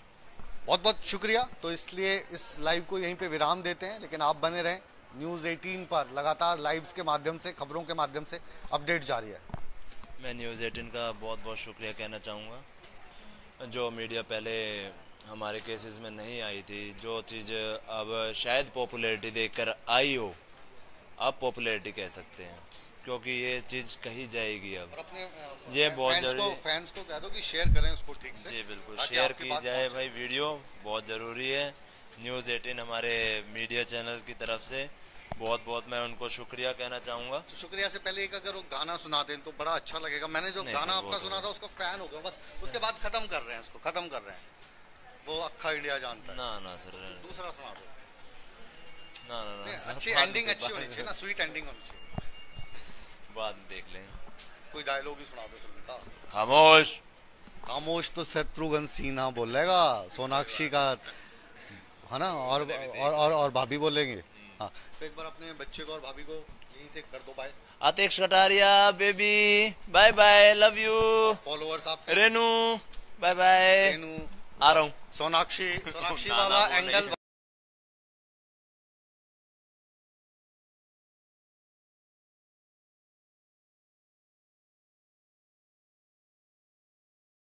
बहुत बहुत शुक्रिया। तो इसलिए इस लाइव को यहीं पे विराम देते हैं, लेकिन आप बने रहें न्यूज़ 18 पर। लगातार लाइव्स के माध्यम से, खबरों के माध्यम से अपडेट जारी है। मैं न्यूज़ 18 का बहुत बहुत शुक्रिया कहना चाहूँगा। जो मीडिया पहले हमारे केसेस में नहीं आई थी, जो चीज़ अब शायद पॉपुलैरिटी देखकर आई हो, अब पॉपुलैरिटी कह सकते हैं, क्योंकि ये चीज़ कही जाएगी अब। और अपने ये बहुत जरूरी, फैंस को कह दो कि शेयर करें उसको ठीक से। जी बिल्कुल, ताकि शेयर आपकी की बात जाए पहुंचे। भाई, वीडियो बहुत ज़रूरी है। न्यूज़ 18 हमारे मीडिया चैनल की तरफ से बहुत बहुत मैं उनको शुक्रिया कहना चाहूँगा। तो शुक्रिया से पहले एक अगर वो गाना सुना दें तो बड़ा अच्छा लगेगा। मैंने जो नहीं, गाना तो वो आपका तो सुना था उसका फैन हो गया बस, उसके बाद खत्म कर रहे हैं, इसको खत्म कर रहे हैं। वो अक्खा इंडिया जानता है। ना सर, दूसरा सुना दो। ना सर, अच्छी बाद एंडिंग में- अच्छी होनी चाहिए ना, स्वीट एंडिंग होनी चाहिए। बाद में देख लें। कोई डायलॉग ही सुना दो फिल्म का। खामोश। खामोश तो शत्रुघ्न सिन्हा बोलेगा, सोनाक्षी का है ना, और भाभी बोलेंगे। हाँ, तो एक बार अपने बच्चे को और भाभी को यहीं से कर दो bye. Atish Kataria baby, bye bye, love you. Followers आप रेनू, बाय बाय, रेनू, आ रहा हूँ। सोनाक्षी ना, वाला वो नहीं। एंगल